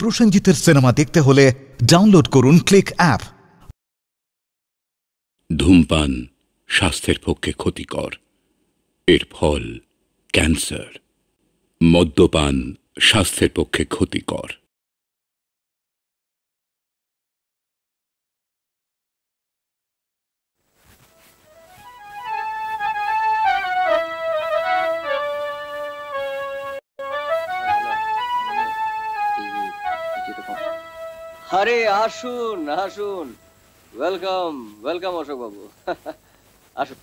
প্রসেনজিতের cinema দেখতে হলে download করুন ক্লিক অ্যাপ। ধূমপান স্বাস্থ্যের পক্ষে ক্ষতিকর, এর ফল ক্যান্সার। মদ্যপান স্বাস্থ্যের পক্ষে ক্ষতিকর। আরে আসুন আসুন, ওয়েলকাম ওয়েলকাম অশোক বাবু। আসুন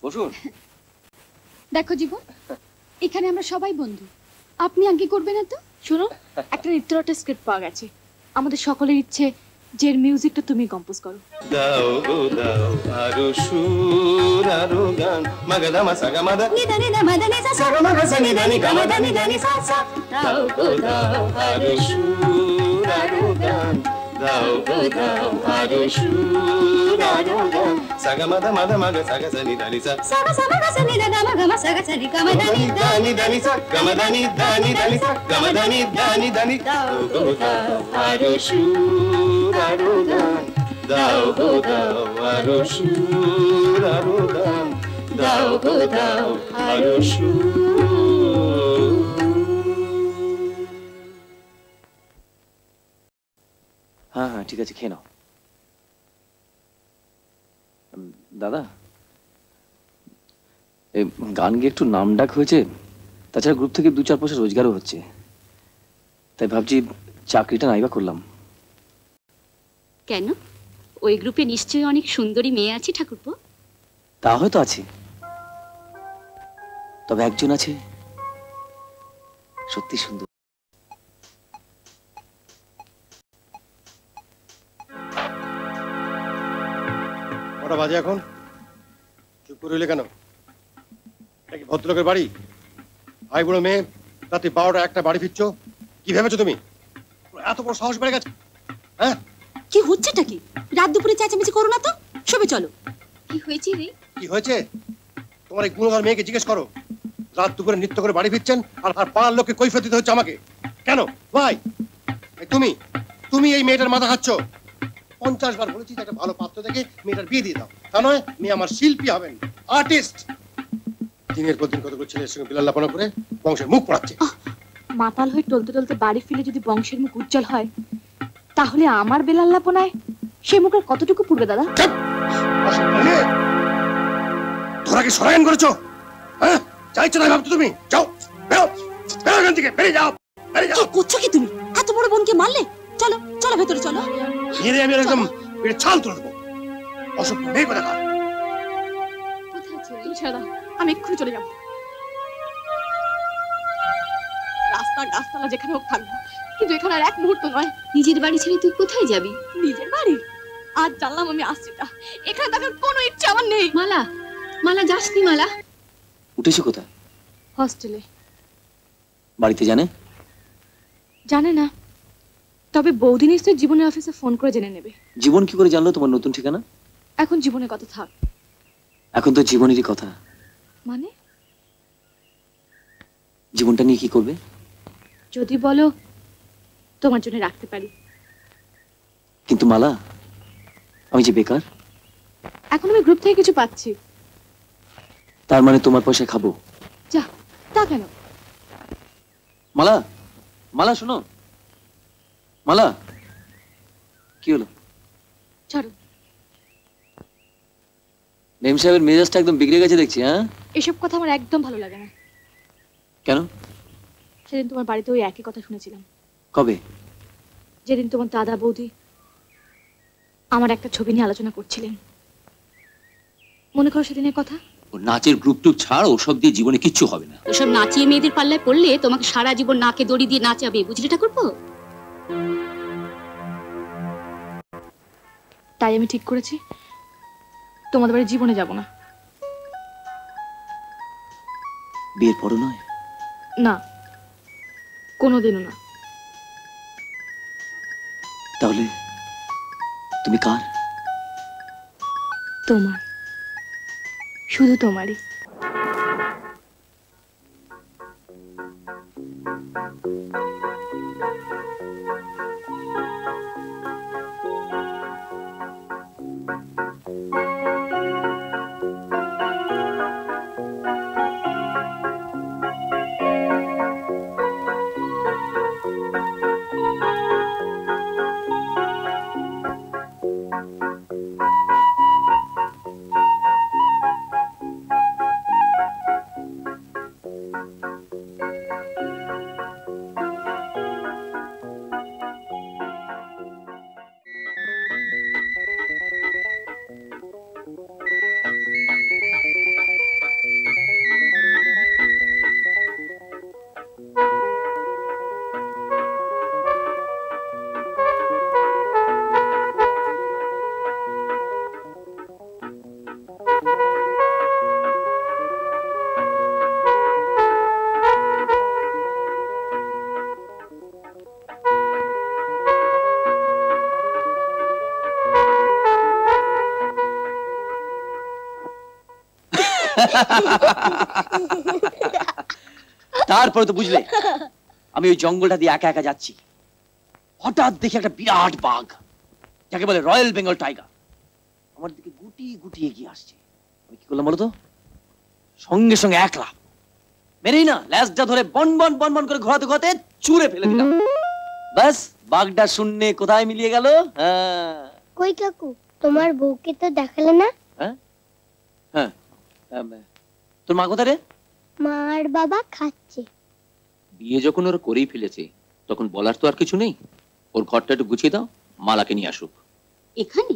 বসুন। দেখো জীবন, এখানে আমরা সবাই বন্ধু, আপনি আগে করবেন না তো? শোনো, একটা নৃত্যরটের স্ক্রিপ্ট পাওয়া গেছে, আমাদের সকলের ইচ্ছে যে এর মিউজিকটা তুমি কম্পোজ করো। দাও গো দাও আরো সুর আরো গান মাগদা মাসাগা মাদা নিদানি না মাদানি সা সা মা সা নিদানি গা মাদানি দানি সা সা। দাও গো দাও আরো সুর আরো গান দাও গো দাও আরো সুর আরো গান সাগা মাদা মাদা মাগা সাগা সা নিদানি সা সা সা মা সা নিদা গা মা সা গা সা নি গা মাদানি দানি দানি সা গা মাদানি দানি দানি সা গা মাদানি দানি দানি দাও গো দাও আরো সুর আরো গান দাও গো দাও আরো সুর আরো গান দাও গো দাও আরো সুর। হ্যাঁ হ্যাঁ ঠিক আছে, খেয়ে নাও। দাদা, এই গান গিয়ে একটু নাম ডাক হয়েছে, তাছাড়া গ্রুপ থেকে 2-4 পয়সা রোজগারও হচ্ছে, তাই ভাবছি চাকরিটা নাইবা করলাম। কেন? ওই গ্রুপে নিশ্চয়ই অনেক সুন্দরী মেয়ে আছে ঠাকুরপো। তা হয়তো আছে, তবে একজন আছে সত্যি সুন্দর। কটা বাজে এখন? চুপ করে রইলে কেন? এটা কি ভদ্রলোকের বাড়ি? ভাই বুড়ো মেয়ে, রাতে 12টা 1টা বাড়ি ফিরছো, কি ভেবেছো তুমি? এত বড় সাহস বেড়ে গেছে, হ্যাঁ? কি হচ্ছেটা কি? রাত দুপুরে চেঁচামেচি করো না তো, শোবে চলো। কি হয়েছে রে? কি হয়েছে? তোমার এই গুণধর মেয়েকে জিজ্ঞেস করো। রাত দুপুরে নৃত্য করে বাড়ি ফিরছেন আর পাড়ার লোককে কৈফিয়ত দিতে হচ্ছে আমাকে। কেন ভাই? তুমি তুমি এই মেয়েটার মাথা খাচ্ছ। 50 বার বলেছি একটা ভালো পাত্র দেখে মেয়েটার বিয়ে দিয়ে দাও, তা নয় মেয়ে আমার শিল্পী হবেন, আর্টিস্ট। দিনের পর দিন কতগুলো ছেলের সঙ্গে বিলাল্লাপনা করে বংশের মুখ পড়াচ্ছে। মাতাল হয়ে টলতে টলতে বাড়ি ফিরে যদি বংশের মুখ উজ্জ্বল হয়, তাহলে আমার বেলাল্লাপনায় সে মুখের কতটুকু পূর্বে দাদা? তোরা কি সরায়ন করেছো? হ্যাঁ, চাইছো না ভাবছো তুমি? যাও, বেরো, বেরো এখান থেকে, বেরিয়ে যাও, বেরিয়ে যাও। কি করছো কি তুমি? এত বড় বোনকে মারলে? চলো চলো ভেতরে চলো। মেরে আমি একদম পেটে ছাল তুলে দেবো। অসভ্য মেয়ে কোথা কার? কোথায় ছেড়ে? তুমি ছেড়ে দাও, আমি এক্ষুনি চলে যাবো। রাস্তা গাছতলা যেখানে হোক থাকবো, কিন্তু এখানে আর এক মুহূর্ত নয়। নিজের বাড়ি ছেড়ে তুই কোথায় যাবি? নিজের বাড়ি? আজ জানলাম আমি আসছি তা। এখানে থাকার কোনো ইচ্ছা আমার নেই। মালা, মালা যাসনি মালা? উঠেছো কোথায়? হস্টেলে। বাড়িতে জানে? জানে না, তবে বৌদি নিশ্চয়ই জীবনের অফিসে ফোন করে জেনে নেবে। জীবন কি করে জানলো তোমার নতুন ঠিকানা? এখন জীবনের কথা থাক। এখন তো জীবনেরই কথা। মানে? জীবনটা নিয়ে কি করবে? যদি বলো তোমার জন্য রাখতে পারি। কিন্তু মালা, আমি যে বেকার। এখন আমি গ্রুপ থেকে কিছু পাচ্ছি। তার মানে তোমার পয়সা খাবো? যা, তা কেন? মালা, মালা শোনো, মালা, কি হলো? ছাড়ো। মেম সাহেবের মেজাজটা একদম বিগড়ে গেছে দেখছি। হ্যাঁ, এসব কথা আমার একদম ভালো লাগে না। কেন? সেদিন তোমার বাড়িতে ওই একই কথা শুনেছিলাম। কবে? যেদিন তোমার দাদা বৌদি আমার একটা ছবি নিয়ে আলোচনা করছিলেন। মনে করো সেদিনের কথা? ও নাচের গ্রুপ টুপ ছাড়, ওসব দিয়ে জীবনে কিচ্ছু হবে না। ওসব নাচিয়ে মেয়েদের পাল্লায় পড়লে তোমাকে সারা জীবন নাকে দড়ি দিয়ে নাচাবে, বুঝলি ঠাকুরপো? তাই আমি ঠিক করেছি তোমাদের বাড়ি জীবনে যাব না। বিয়ের পরও নয়? না, কোনোদিনও না। তাহলে তুমি কার? তোমার, শুধু তোমারই। তারপরে তো বুঝলে আমি ওই জঙ্গলটা দিয়ে একা একা যাচ্ছি, হঠাৎ দেখি একটা বিরাট বাঘ, যাকে বলে রয়্যাল বেঙ্গল টাইগার, আমার দিকে গুটি গুটি এগিয়ে আসছে। আমি কি করলাম বলতো? সঙ্গে সঙ্গে এক লাফ মেরেই না ল্যাজটা ধরে বন বন বন বন করে ঘোরাতে ঘোরাতে চুরে ফেলে দিলাম। ব্যাস, বাঘটা শূন্যে কোথায় মিলিয়ে গেল। কই কাকু, তোমার বউকে তো দেখালে না? হ্যাঁ, তোর মা কোথায় রে? মা আর বাবা খাচ্ছে। বিয়ে যখন ওরা করেই ফেলেছে তখন বলার তো আর কিছু নেই। ওর ঘরটা একটু গুছিয়ে দাও, মালাকে নিয়ে আসুক। এখানে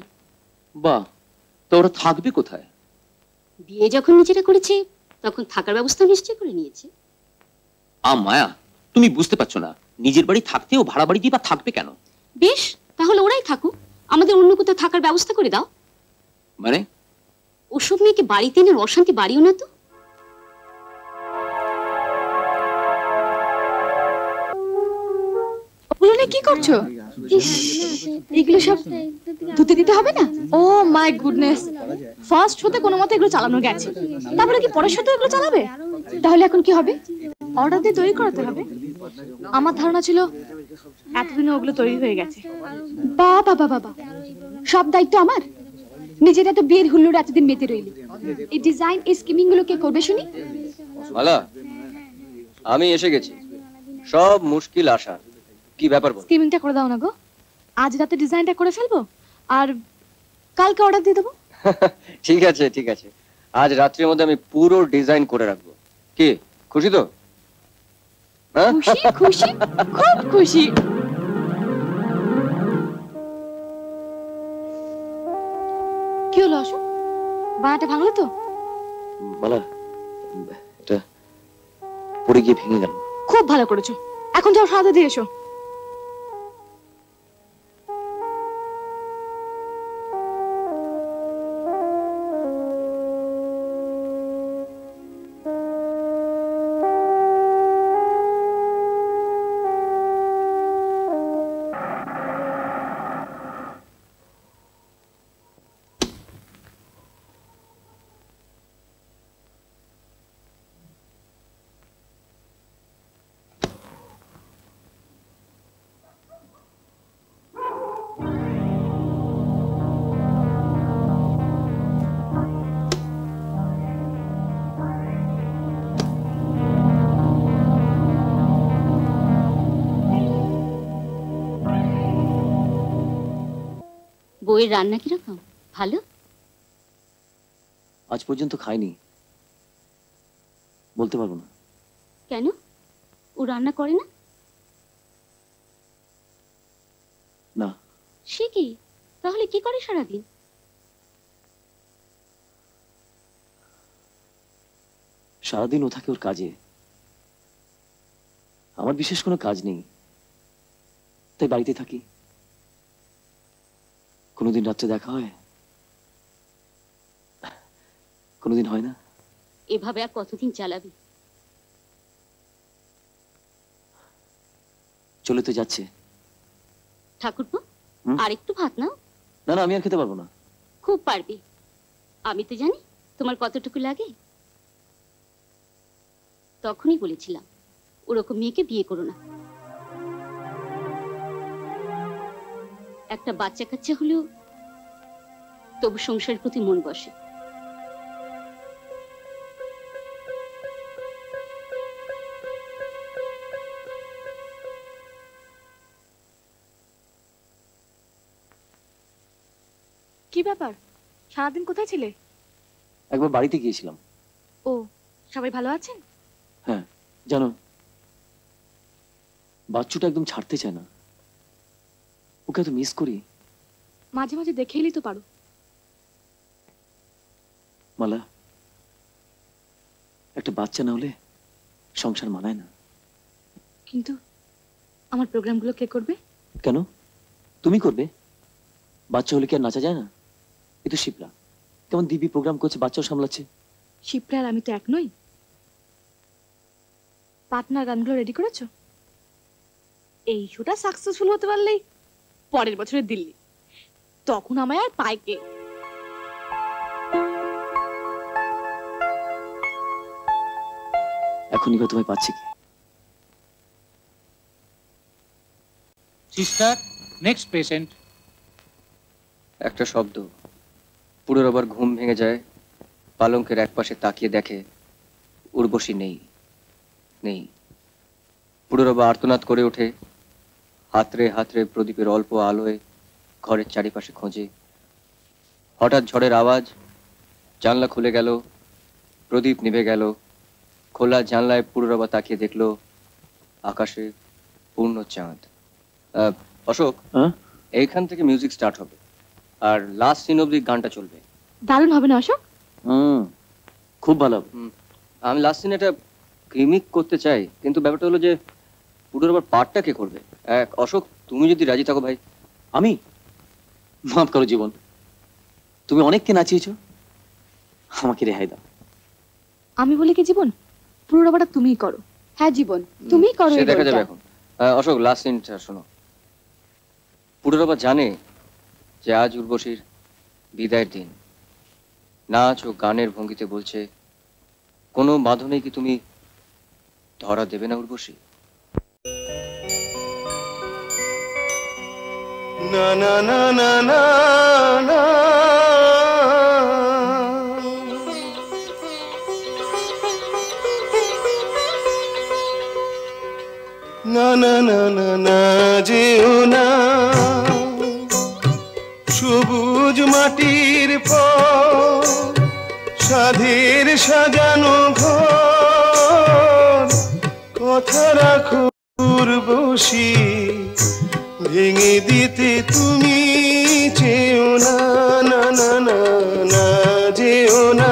বাহ, তো ওরা থাকবে কোথায়? বিয়ে যখন নিজেরা করেছে তখন থাকার ব্যবস্থা নিশ্চয় করে নিয়েছে। মায়া, তুমি বুঝতে পারছো না, নিজের বাড়ি থাকতে ও ভাড়া বাড়ি দিয়ে বা থাকবে কেন? বেশ, তাহলে ওরাই থাকুক, আমাদের অন্য কোথাও থাকার ব্যবস্থা করে দাও। মানে ওসব মেয়েকে বাড়িতে এনে অশান্তি বাড়িও না তো। ওগুলো নিয়ে কি করছো? ইস, এগুলো সব ধুতে দিতে হবে না? ও মাই গুডনেস, ফার্স্ট হতে কোনো মতে এগুলো চালানো গেছে, তারপরে কি পরের সাথে এগুলো চালাবে? তাহলে এখন কি হবে? অর্ডার দিয়ে তৈরি করাতে হবে। আমার ধারণা ছিল এতদিনে ওগুলো তৈরি হয়ে গেছে। বাবা বাবা বাবা, সব দায়িত্ব আমার? নিজেরা তো বিয়ের হুল্লোড় এতদিন মেতে রইলি, এই ডিজাইন এই স্কিমিং গুলো কে করবে শুনি? মালা, আমি এসে গেছি, সব মুশকিল আসান। কি ব্যাপার বল? স্কিমিংটা করে দাও না গো, আজ রাতে ডিজাইনটা করে ফেলবো আর কালকে অর্ডার দিয়ে দেবো। ঠিক আছে ঠিক আছে, আজ রাত্রির মধ্যে আমি পুরো ডিজাইন করে রাখবো। কি খুশি তো? খুশি খুশি, খুব খুশি। কি হলো অশোক, বানাটা ভাঙলো তো? মালা, এটা পড়ে গিয়ে ভেঙে গেল। খুব ভালো করেছো, এখন যাও সাথে দিয়ে এসো। বউয়ের রান্না কিরকম? ভালো? আজ পর্যন্ত খাইনি, বলতে পারবো না। কেন, ও রান্না করে না? না। সে কি, তাহলে কি করে সারাদিন? সারাদিন ও থাকে ওর কাজে, আমার বিশেষ কোনো কাজ নেই, তাই বাড়িতে থাকি। কোনোদিন রাত্রে দেখা হয়, কোনোদিন হয় না। এভাবে আর কতদিন চালাবি? চলে তো যাচ্ছে। ঠাকুরপো, আর একটু ভাত নাও। না না, আমি আর খেতে পারবো না। খুব পারবি, আমি তো জানি তোমার কতটুকু লাগে। তখনই বলেছিলাম ওরকম মেয়েকে বিয়ে করো না। একটা বাচ্চা কাচ্চা হলেও তবু সংসারের প্রতি মন বসে। কি ব্যাপার, সারাদিন কোথায় ছিলে? একবার বাড়িতে গিয়েছিলাম। ও, সবাই ভালো আছেন? হ্যাঁ, জানো বাচ্চুটা একদম ছাড়তে চায় না, ওকে এত মিস করি। মাঝে মাঝে দেখে এলেই তো পারো। মালা, একটা বাচ্চা না হলে সংসার মানায় না। কিন্তু আমার প্রোগ্রামগুলো কে করবে? কেন, তুমি করবে? বাচ্চা হলে কি আর নাচা যায় না? এ তো শিপ্রা কেমন দিব্যি প্রোগ্রাম করছে, বাচ্চাও সামলাচ্ছে। শিপ্রা আর আমি তো এক নই। পার্টনার গানগুলো রেডি করেছো? এই শোটা সাকসেসফুল হতে পারলেই পরের বছরের দিল্লি, তখন আমায় আর পায় কে? এখনই বা তোমায় পাচ্ছি কি? Sister, next patient. একটা শব্দ, পুনরাবার ঘুম ভেঙে যায়। পালঙ্কের একপাশে তাকিয়ে দেখে উর্বশী নেই। নেই। পুনরাবার আর্তনাদ করে ওঠে, হাতড়ে হাতড়ে প্রদীপের অল্প আলোয় ঘরের চারিপাশে খোঁজে। হঠাৎ ঝড়ের আওয়াজ, জানলা খুলে গেল, প্রদীপ নিভে গেল। খোলা জানলায় পুনরাবা তাকিয়ে দেখলো আকাশে পূর্ণ চাঁদ। অশোক, এইখান থেকে মিউজিক স্টার্ট হবে আর লাস্ট সিন অবধি গানটা চলবে। দারুণ হবে না অশোক? খুব ভালো। আমি লাস্ট সিনে একটা গিমিক করতে চাই, কিন্তু ব্যাপারটা হলো যে পুরোর পার্টটা কে করবে? অশোক, তুমি যদি রাজি থাকো ভাই। আমি? মাফ করো জীবন, তুমি অনেককে নাচিয়েছো, আমাকে রেহাই দাও। আমি বলি কি জীবন, পুরোটা তুমিই করো। হ্যাঁ জীবন, তুমিই করো। সে দেখা যাবে এখন। অশোক, লাস্ট সিনটা শোনো। পুরোরবা জানে যে আজ উর্বশীর বিদায়ের দিন। নাচ ও গানের ভঙ্গিতে বলছে, কোনো বাঁধনে কি তুমি ধরা দেবে না উর্বশী? না না না না না না, না না না না না যেও না, সবুজ মাটির পর সাধের সাজানো ঘর, কথা রাখো উর্বশী, ভেঙে দিতে তুমি চেও না, না না না না যেও না।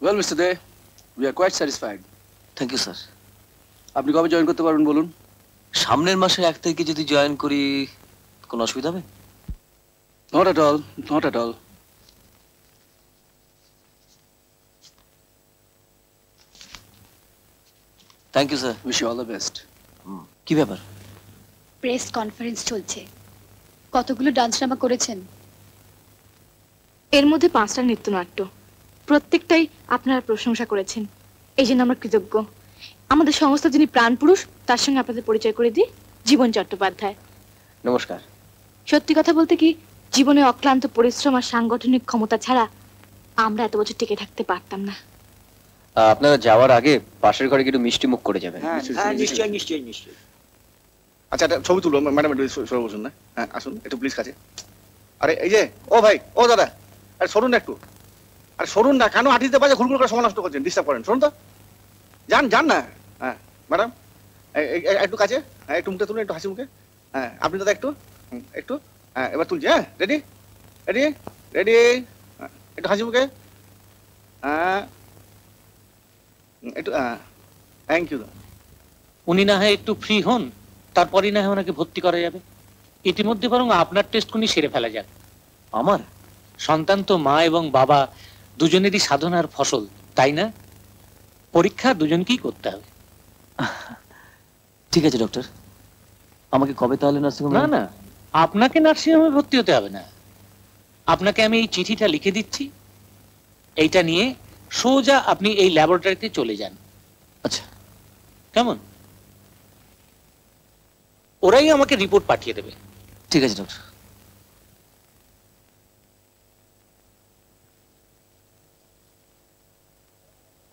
Well, Mr. Dey, we are quite satisfied. Thank you sir. আপনি কবে জয়েন করতে পারবেন বলুন? সামনের মাসের 1 তারিখে যদি জয়েন করি কোনো অসুবিধা হবে? Not at all, not at all. Thank you sir. Wish you all the best. কি ব্যাপার? প্রেস কনফারেন্স চলছে, কতগুলো ডান্স ড্রামা করেছেন, এর মধ্যে 5টা নৃত্যনাট্য। প্রত্যেকটাই আপনারা প্রশংসা করেছেন, এই জন্য আমরা কৃতজ্ঞ। আমাদের সমস্ত যিনি প্রাণ পুরুষ, তার সঙ্গে আপনাদের পরিচয় করে দিই, জীবন চট্টোপাধ্যায়। নমস্কার। সত্যি কথা বলতে কি, জীবনে অক্লান্ত পরিশ্রম আর সাংগঠনিক ক্ষমতা ছাড়া আমরা এত বছর টিকে থাকতে পারতাম না। আপনারা যাওয়ার আগে পাশের ঘরে একটু মিষ্টি মুখ করে যাবেন। নিশ্চয়ই নিশ্চয়ই নিশ্চয়ই। আচ্ছা, একটা ছবি তুলবো ম্যাডাম, একটু সরে বসুন না। হ্যাঁ আসুন একটু প্লিজ কাছে। আরে এই যে, ও ভাই, ও দাদা, আরে সরুন না একটু। আরে সরুন না, কেন আটিতে পাশে ঘুরঘুর করে সময় নষ্ট করছেন, ডিস্টার্ব করেন। শুনুন তো, যান যান না। হ্যাঁ ম্যাডাম, একটু কাছে, হ্যাঁ একটু মুখে তুলুন, একটু হাসি মুখে। হ্যাঁ আপনি দাদা একটু একটু, হ্যাঁ এবার তুলছি। হ্যাঁ রেডি রেডি রেডি, একটু হাসি মুখে। হ্যাঁ একটু, হ্যাঁ থ্যাংক ইউ। উনি না হয় একটু ফ্রি হন, তারপরই না হয় ওনাকে ভর্তি করা যাবে। ইতিমধ্যে বরং আপনার টেস্টগুলি সেরে ফেলা যাক। আমার সন্তান তো মা এবং বাবা দুজনেরই সাধনার ফসল, তাই না? পরীক্ষা দুজনকেই করতে হবে। ঠিক আছে ডক্টর, আমাকে কবে তাহলে নার্সিংহোমে? না না, আপনাকে নার্সিংহোমে ভর্তি হতে হবে না। আপনাকে আমি এই চিঠিটা লিখে দিচ্ছি, এইটা নিয়ে সোজা আপনি এই ল্যাবরেটরিতে চলে যান। আচ্ছা কেমন? ওরাই আমাকে রিপোর্ট পাঠিয়ে দেবে। ঠিক আছে ডক্টর।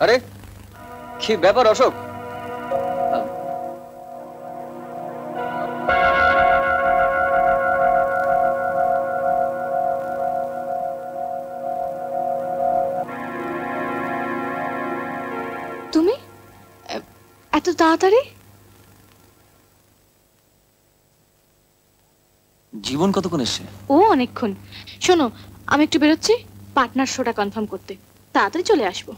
আরে কি ব্যাপার অশোক? তুমি এত তাড়াতাড়ি? জীবন কতক্ষণ এসছে? ও অনেকক্ষণ। শোনো, আমি একটু বেরোচ্ছি পার্টনার শোটা কনফার্ম করতে, তাড়াতাড়ি চলে আসবো।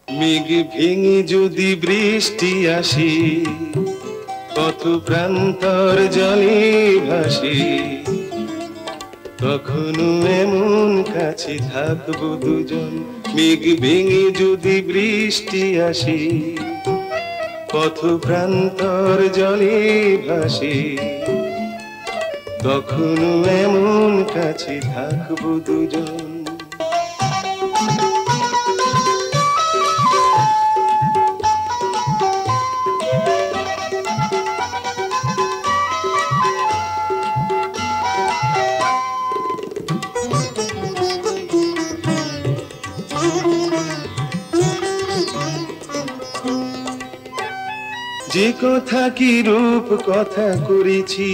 মেঘ ভেঙে যদি বৃষ্টি আসে, কত প্রান্তর জলে ভাসে, কখনো এমন কাছে থাকবো দুজন। মেঘ ভেঙে যদি বৃষ্টি আসে, পথ প্রান্তর জলে ভাসে, কখনো এমন কাছে থাকবো দুজন। যে কথা কি রূপ কথা করেছি,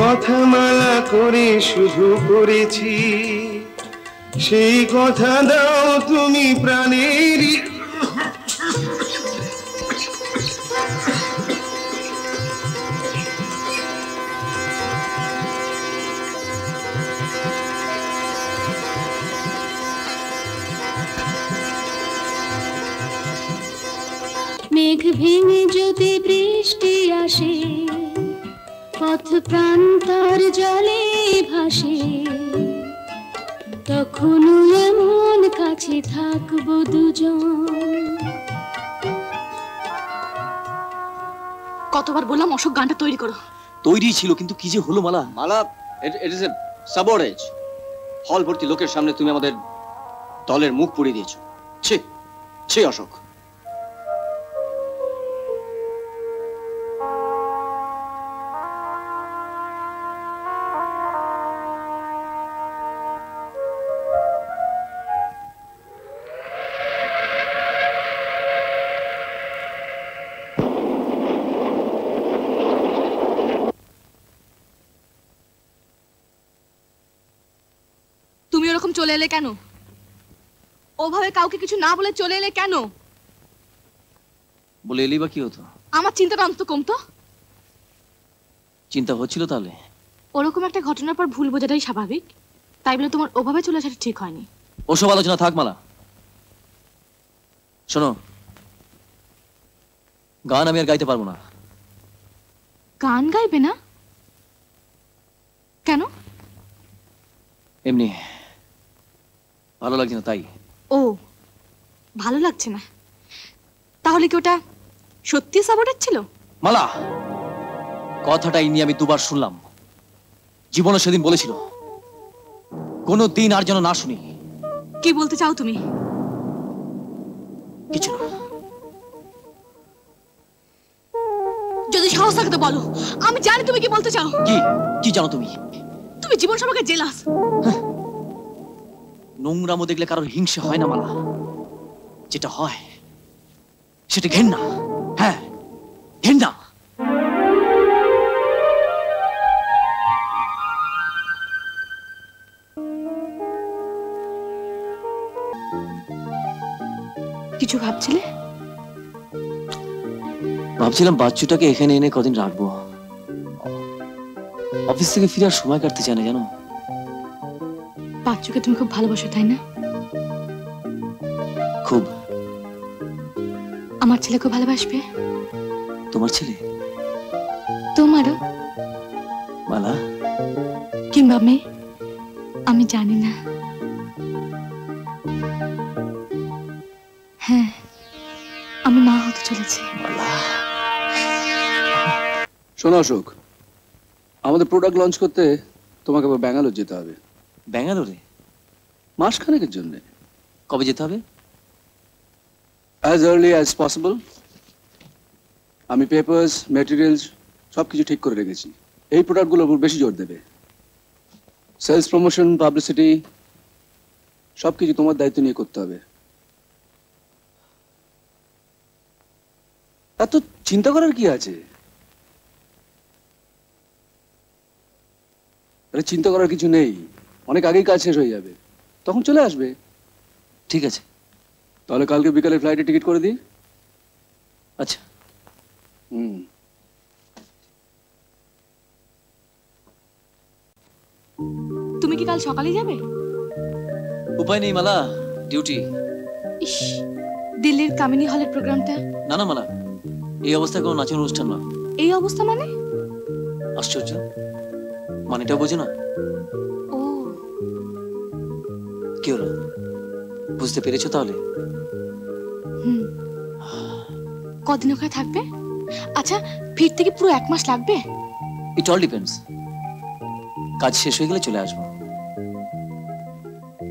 কথা মালা করে শুধু করেছি, সেই কথা দাও তুমি প্রাণের। মেঘ ভেঙে যদি বৃষ্টি আসে, পথ প্রান্তর জলে ভাসে, তখনও এমন কাছে থাকবো দুজন। কতবার বললাম অশোক গানটা তৈরি করো। তৈরি ছিল, কিন্তু কি যে হলো মালা। মালা, ইট ইজ এ সাবরেজ। হল ভর্তি লোকের সামনে তুমি আমাদের দলের মুখ পুড়িয়ে দিয়েছো। ছি ছি অশোক। তুমি ওরকম চলে এলে কেন? ওভাবে কাউকে কিছু না বলে চলে এলে কেন? বলে এলি বা কি হতো? আমার চিন্তাটা অন্তত কমতো। চিন্তা হচ্ছিল তাহলে? ওরকম একটা ঘটনার পর ভুল বোঝাটাই স্বাভাবিক, তাই বলে তোমার ওভাবে চলে আসাটা ঠিক হয়নি। ওসব আলোচনা থাক মালা। শোনো, গান আমি আর গাইতে পারবো না। গান গাইবে না? কেন? এমনি ভালো লাগছে না তাই। ও, ভালো লাগছে না? তাহলে কি ওটা সত্যি সাবরেজ ছিল? মালা, কথাটা ইনি আমি দুবার শুনলাম। জীবনে সেদিন বলেছিল কোনো দিন আর যেন না শুনি। কি বলতে চাও তুমি? কিছু না। যদি সাহস থাকে তো বলো, আমি জানি তুমি কি বলতে চাও। কি কি জানো তুমি? তুমি জীবন সম্পর্কে জেলাস। নোংরামো দেখলে কারোর হিংসে হয় না মালা, যেটা হয় সেটা ঘেন্না। হ্যাঁ, ঘেন্না। কিছু ভাবছিলে? ভাবছিলাম বাচ্চুটাকে এখানে এনে কদিন রাখবো। অফিস থেকে ফিরে আর সময় কাটতে চায় না জানো। বাচ্চুকে তুমি খুব ভালোবাসো তাই না? খুব। আমার ছেলেকে ভালোবাসবে? তোমার ছেলে? তোমারও? মালা, কিংবা মেয়ে, আমি জানি না। হ্যাঁ, আমি মা হতে চলেছি। শোনো অশোক, আমাদের প্রোডাক্ট লঞ্চ করতে তোমাকে আবার ব্যাঙ্গালোর যেতে হবে। ব্যাঙ্গালোরে? মাসখানেকের জন্য। কবে যেতে হবে? As early as possible. আমি পেপারস, ম্যাটেরিয়ালস সবকিছু ঠিক করে রেখেছি। এই প্রোডাক্টগুলোর উপর বেশি জোর দেবে। সেলস, প্রমোশন, পাবলিসিটি সবকিছু তোমার দায়িত্ব নিয়ে করতে হবে। এত চিন্তা করার কি আছে? আরে চিন্তা করার কিছু নেই, অনেক আগেই কাজ শেষ হয়ে যাবে, তখন চলে আসবে। ঠিক আছে, তাহলে কালকে বিকালে ফ্লাইটে টিকিট করে দিই। আচ্ছা। তুমি কি কাল সকালে যাবে? উপায় নেই মালা, ডিউটি। ইস, দিল্লির কামিনী হলের প্রোগ্রামটা? না না মালা, এই অবস্থায় কোনো নাচের অনুষ্ঠান না। এই অবস্থা মানে? আশ্চর্য, মানেটা বোঝো না? ও, কি হলো, বুঝতে পেরেছো তাহলে? কদিন ওখানে থাকবে? আচ্ছা, ফিরতে কি পুরো 1 মাস লাগবে? It all depends. কাজ শেষ হয়ে গেলে চলে আসবো।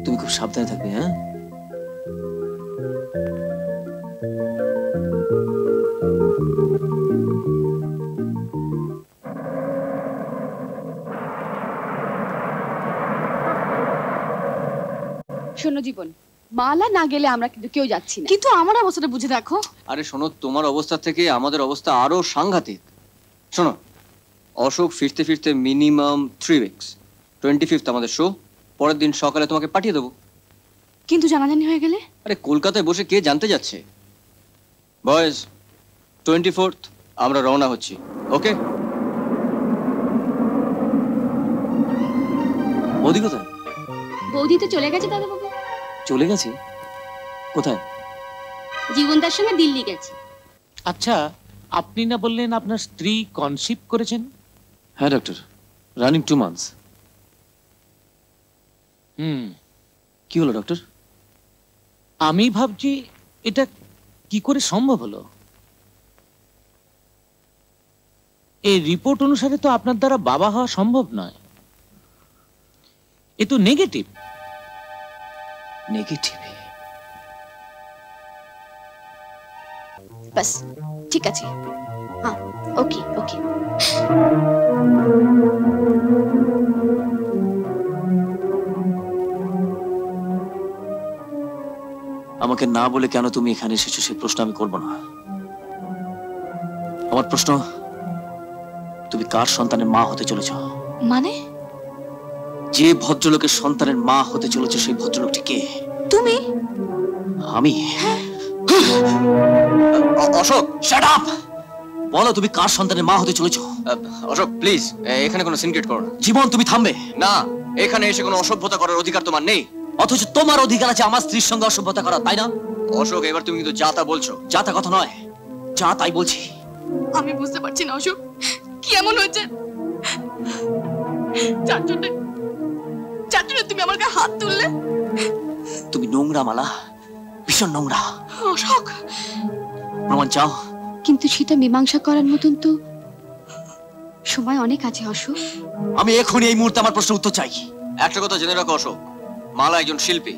তুমি খুব সাবধানে থাকবে। হ্যাঁ, শোনো জীবন, মালা না গেলে আমরা কিন্তু কেউ যাচ্ছি না। কিন্তু আমার অবস্থাটা বুঝে দেখো। আরে শোনো, তোমার অবস্থা থেকে আমাদের অবস্থা আরো সাংঘাতিক। শোনো, অশোক ফিরতে ফিরতে মিনিমাম 3 উইকস। 25th আমাদের শো, পরের দিন সকালে তোমাকে পাঠিয়ে দেবো। কিন্তু জানাজানি হয়ে গেলে? আরে কলকাতায় বসে কে জানতে যাচ্ছে। বয়েজ, 24th আমরা রওনা হচ্ছি। ওকে? বৌদি কোথায়? বৌদি তো চলে গেছে দাদা বাবু। চলে গেছে? কোথায়? জীবনদার সঙ্গে দিল্লি গেছে। আচ্ছা, আপনি না বললেন আপনার স্ত্রী কনসিভ করেছেন? হ্যাঁ ডক্টর, রানিং 2 months। কি হলো ডক্টর? আমি ভাবছি এটা কি করে সম্ভব হলো। এই রিপোর্ট অনুসারে তো আপনার দ্বারা বাবা হওয়া সম্ভব নয়। এ তো নেগেটিভ। নেগেটিভ? বাস ঠিক আছে। হ্যাঁ, ওকে ওকে। আমাকে না বলে কেন তুমি এখানে এসেছো সে প্রশ্ন আমি করব না। আমার প্রশ্ন, তুমি কার সন্তানের মা হতে চলেছ? মানে? যে ভদ্রলোকের সন্তানের মা হতে চলেছে সেই ভদ্রলোকটি কে? তুমি? আমি? Ashok, shut up! বলো তুমি কার সন্তানের মা হতে চলেছ? অশোক প্লিজ, এখানে কোনো সিনক্রেট করো না। জীবন, তুমি থামবে না, এখানে এসে কোনো অসভ্যতা করার অধিকার তোমার নেই। অথচ তোমার অধিকার আছে আমার স্ত্রীর সঙ্গে অসভ্যতা করা, তাই না? অশোক, এবার তুমি কিন্তু যা তা বলছো। যা তা কথা নয়, যা তাই বলছি। আমি বুঝতে পারছি না অশোক, কি এমন হয়েছে যার জন্য তুমি আমার গায়ে হাত তুললে? তুমি নোংরা মালা, ভীষণ নোংরা। অশোক, প্রমাণ চাও? কিন্তু সেটা মীমাংসা করার মতন তো সময় অনেক আছে অশোক। আমি এখনই এই মুহূর্তে আমার প্রশ্নের উত্তর চাই। একটা কথা জেনে রাখো অশোক, মালা একজন শিল্পী,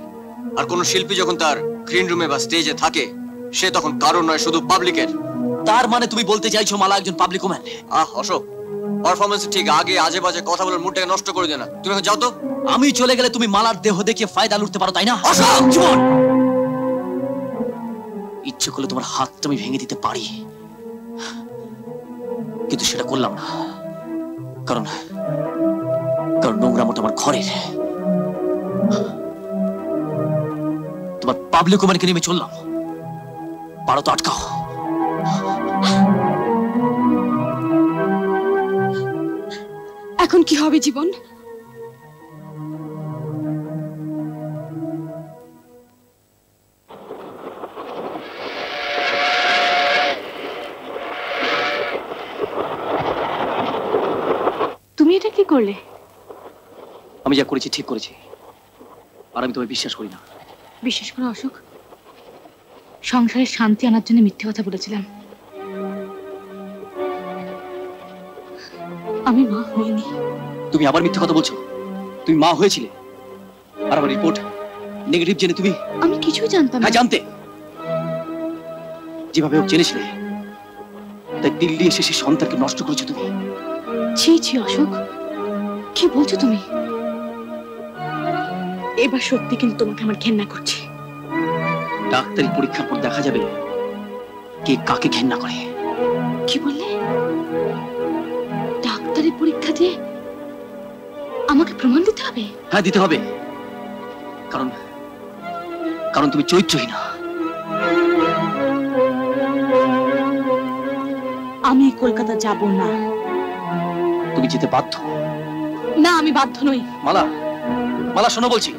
আর কোন শিল্পী যখন তার গ্রিন রুমে বা স্টেজে থাকে সে তখন কারণ নয়, শুধু পাবলিকের। তার মানে তুমি বলতে চাইছো মালা একজন পাবলিক ওম্যান? অশোক, পারফরমেন্স ঠিক আগে আজে বাজে কথা বলার মুডটাকে নষ্ট করে দেনা। তুমি এখন যাও তো। আমি চলে গেলে তুমি মালার দেহ দেখিয়ে ফায়দা লুটতে পারো, তাই না? অশোক, জীবন, ইচ্ছে করলে তোমার হাতটা আমি ভেঙে দিতে পারি, কিন্তু সেটা করলাম না। কারণ নোংরা মোটা আমার ঘরের। তোমার পাবলিক ওম্যানকে নেমে চললাম, পারো তো আটকাও। এখন কি হবে জীবন? তুমি এটা কি করলে? আমি যা করেছি ঠিক করেছি, আর আমি তোমায় বিশ্বাস করি না। বিশ্বাস করো অশোক, সংসারের শান্তি আনার জন্য মিথ্যে কথা বলেছিলাম। আমি মা হইনি। তুমি আবার মিথ্যে কথা বলছো। তুমি মা হয়েছিলে, আর আমার রিপোর্ট নেগেটিভ জেনে তুমি? আমি কিছুই জানতাম না। হ্যাঁ, জানতে। যেভাবে হোক জেনেছিলে, তাই দিল্লি এসে সেই সন্তানকে নষ্ট করেছো তুমি। ছি ছি অশোক, কি বলছো তুমি? এবার সত্যি কিন্তু তোমাকে আমার ঘেন্না করছে। ডাক্তারি পরীক্ষার পর দেখা যাবে কে কাকে ঘেন্না করে। কি বললে? ডাক্তারি পরীক্ষা দিয়ে আমাকে প্রমাণ দিতে হবে? হ্যাঁ, দিতে হবে। কারণ তুমি চরিত্রহীনা। আমি কলকাতা যাব না। তুমি যেতে বাধ্য। না, আমি বাধ্য নই। মালা, মালা শোনো বলছি,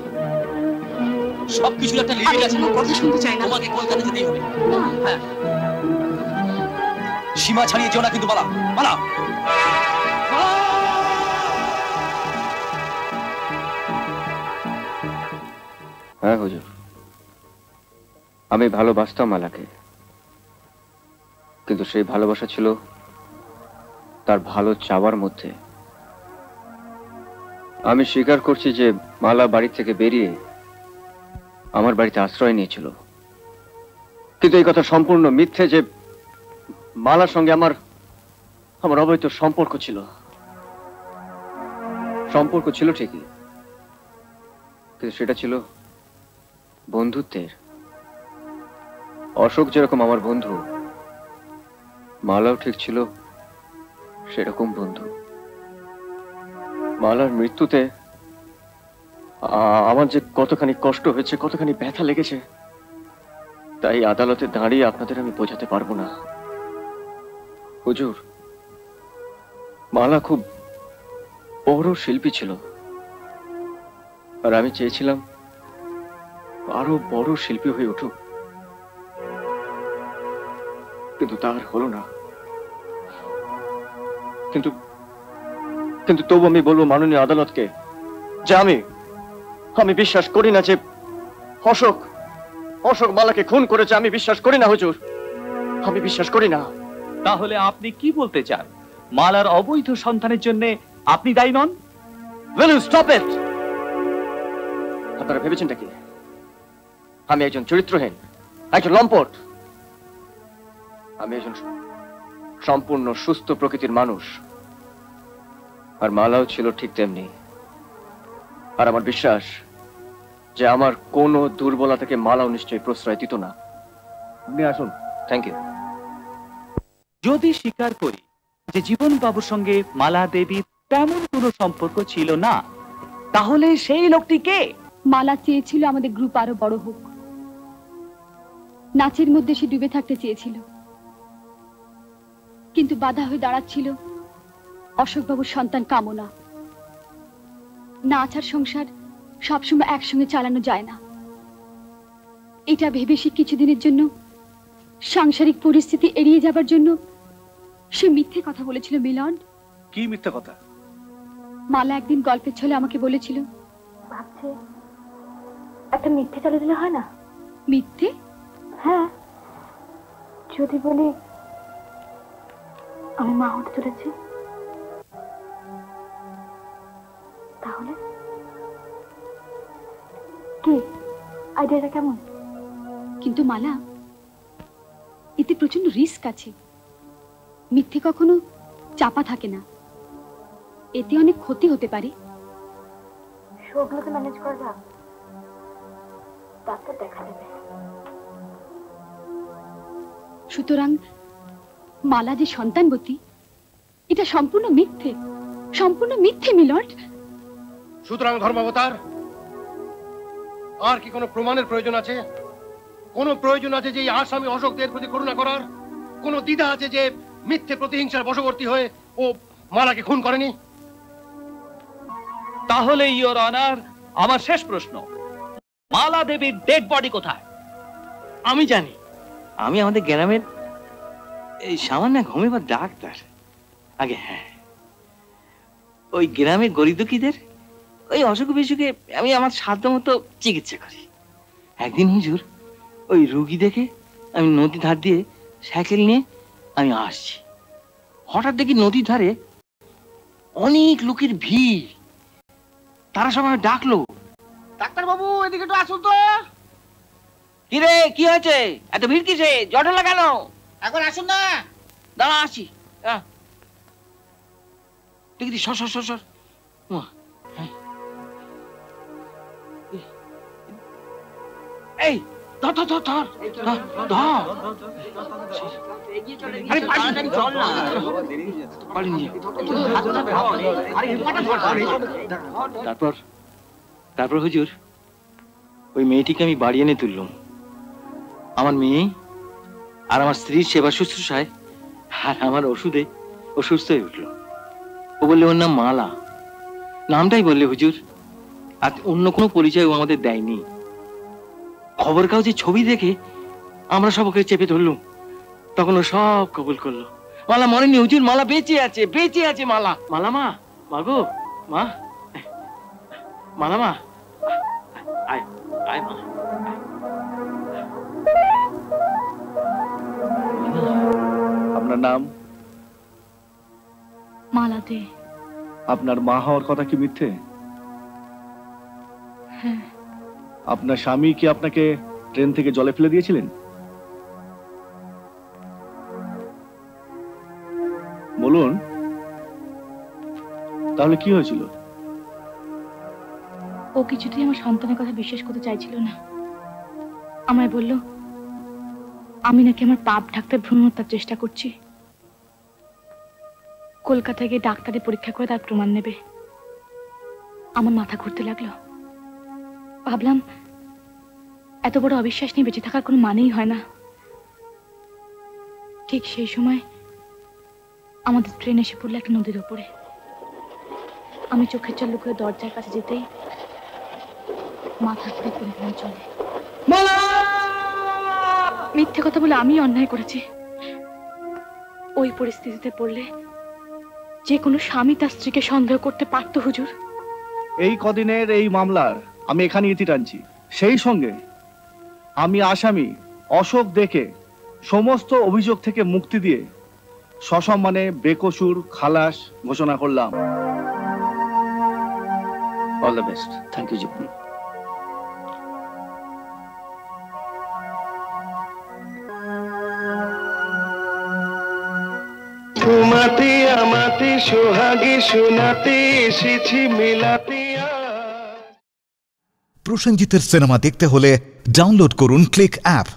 সবকিছুর একটা লিমিট আছে। কথা শুনতে চাই না। তোমাকে কলকাতা যেতেই হবে। না। হ্যাঁ, সীমা ছাড়িয়ে যেও না কিন্তু মালা। মালা, হ্যাঁ হুজুর, আমি ভালোবাসতাম মালাকে, কিন্তু সেই ভালোবাসা ছিল তার ভালো চাওয়ার মধ্যে। আমি স্বীকার করছি যে মালা বাড়ি থেকে বেরিয়ে আমার বাড়িতে আশ্রয় নিয়েছিল, কিন্তু এই কথা সম্পূর্ণ মিথ্যে যে মালার সঙ্গে আমার অবৈধ সম্পর্ক ছিল। সম্পর্ক ছিল ঠিকই, কিন্তু সেটা ছিল বন্ধুত্বের। অশোক যেরকম আমার বন্ধু, মালাও ঠিক ছিল সেরকম বন্ধু। মালার মৃত্যুতে আমার যে কতখানি কষ্ট হয়েছে, কতখানি ব্যথা লেগেছে, তাই আদালতে দাঁড়িয়ে আপনাদের আমি বোঝাতে পারবো না। হুজুর, মালা খুব বড় শিল্পী ছিল, আর আমি চেয়েছিলাম আরো বড় শিল্পী হয়ে উঠুক, কিন্তু তার হলো না। কিন্তু কিন্তু তবু আমি বলবো মাননীয় আদালতকে যে আমি বিশ্বাস করি না যে অশোক মালাকে খুন করেছে। আমি বিশ্বাস করি না হুজুর, আমি বিশ্বাস করি না। তাহলে আপনি কি বলতে চান? মালার অবৈধ সন্তানের জন্য আপনি দায়ী নন? Will you stop it? আপনারা ভেবেছেনটা কি আমি একজন চরিত্রহীন, একজন লম্পট? আমি একজন সম্পূর্ণ সুস্থ প্রকৃতির মানুষ, আর মালাও ছিল ঠিক তেমনি। আর আমার বিশ্বাস যে আমার কোনো দুর্বলতাকে মালাও নিশ্চয়ই প্রশ্রয় দিত না। আপনি আসুন। Thank you. যদি স্বীকার করি যে জীবন বাবুর সঙ্গে মালা দেবীর তেমন কোনো সম্পর্ক ছিল না, তাহলে সেই লোকটি কে? মালা চেয়েছিল আমাদের গ্রুপ আরো বড় হোক, নাচের মধ্যে সে ডুবে থাকতে চেয়েছিল, কিন্তু বাধা হয়ে দাঁড়াচ্ছিল অশোকবাবুর সন্তান কামনা। নাচ আর সংসার সবসময় একসঙ্গে চালানো যায় না, এটা ভেবে সে কিছুদিনের জন্য সাংসারিক পরিস্থিতি এড়িয়ে যাবার জন্য সে মিথ্যে কথা বলেছিল। মিলন, কি মিথ্যে কথা? মালা একদিন গল্পের ছলে আমাকে বলেছিল, ভাবছে একটা মিথ্যে চালিয়ে দিলে হয় না? মিথ্যে? হ্যাঁ, যদি বলি আমি মা হতে চলেছি, তাহলে কি আইডিয়াটা কেমন? কিন্তু মালা, এতে প্রচন্ড রিস্ক আছে। মিথ্যে কখনো চাপা থাকে না, এতে অনেক ক্ষতি হতে পারে। শোগুলোকে ম্যানেজ করবা, তারপর দেখা যাবে। সুতরাং মালা যে সন্তানবতী, এটা সম্পূর্ণ মিথ্যে, সম্পূর্ণ মিথ্যে মিলট। সুতরাং ধর্মাবতার, আর কি কোনো প্রমাণের প্রয়োজন আছে? কোন প্রয়োজন আছে যে এই আসামি অশোকদের প্রতি করুণা করার? কোন দ্বিধা আছে যে মিথ্যে প্রতিহিংসার বশবর্তী হয়ে ও মালাকে খুন করেনি? তাহলে ইওর অনার, আমার শেষ প্রশ্ন, মালা দেবীর ডেড বডি কোথায়? আমি জানি, আমি আমাদের গ্রামের এই সামান্য হোমিওপ্যাথ ডাক্তার। আগে হ্যাঁ, ওই গ্রামের গরিব দুঃখীদের ওই অসুখ বিসুখে আমি আমার সাধ্য মতো চিকিৎসা করি। একদিন হুজুর, ওই রুগী দেখে আমি নদী ধার দিয়ে সাইকেল নিয়ে আমি আসছি, হঠাৎ দেখি নদীর ধারে অনেক লোকের ভিড়। তারা সবাই ডাকলো, ডাক্তার বাবু এদিকে একটু আসুন তো। কি রে, কি হয়েছে? এত ভিড় কিসে? জট হলো কেন? এখন আসুন না। দাঁড়া, আসি। দেখি সর সর সর সর। এই ধর ধর ধর ধর ধর। তারপর হুজুর, ওই মেয়েটিকে আমি বাড়ি এনে তুললাম। আমার মেয়ে আর আমার স্ত্রীর সেবা শুশ্রূষায় আর আমার ওষুধে ও সুস্থ হয়ে উঠলো। ও বললে ওর নাম মালা, নামটাই বললে হুজুর, আর অন্য কোনো পরিচয় ও আমাদের দেয়নি। খবর কাগজে ছবি দেখে আমরা সব ওকে চেপে ধরলুম, তখন ও সব কবুল করলো। মালা মরেনি হুজুর, মালা বেঁচে আছে, বেঁচে আছে মালা। মালা মা, মাগো মা, মালা মা, আয় আয় মা। আপনার নাম? মালা দে। আপনার মা হওয়ার কথা কি মিথ্যে? হ্যাঁ। আপনার স্বামী কি আপনাকে ট্রেন থেকে জলে ফেলে দিয়েছিলেন? বলুন, তাহলে কি হয়েছিল? ও কিছুতেই আমার সন্তানের কথা বিশ্বাস করতে চাইছিল না। আমায় বলল আমি নাকি আমার পাপ ঢাকতে ভ্রূণ হত্যার চেষ্টা করছি। কলকাতায় গিয়ে ডাক্তারি পরীক্ষা করে তার প্রমাণ নেবে। আমার মাথা ঘুরতে লাগলো। ভাবলাম এত বড় অবিশ্বাস নিয়ে বেঁচে থাকার কোনো মানেই হয় না। ঠিক সেই সময় আমাদের ট্রেন এসে পড়লো একটা নদীর ওপরে। আমি চোখের জল লুকিয়ে দরজার কাছে যেতেই মাথা ঘুরে পড়ে গেলাম চলে। মিথ্যে কথা বলে আমি অন্যায় করেছি। ওই পরিস্থিতিতে পড়লে যে কোনো স্বামী তার স্ত্রীকে সন্দেহ করতে পারতো হুজুর। এই কদিনের এই মামলার আমি এখানে ইতি টানছি। সেই সঙ্গে আমি আসামি অশোক দেখে সমস্ত অভিযোগ থেকে মুক্তি দিয়ে সসম্মানে বেকসুর খালাস ঘোষণা করলাম। All the best. Thank you Jibon. ঘুমাতে আমাতে সোহাগে শোনাতে এসেছি মিলাতে। প্রসেনজিতের সিনেমা দেখতে হলে ডাউনলোড করুন ক্লিক অ্যাপ।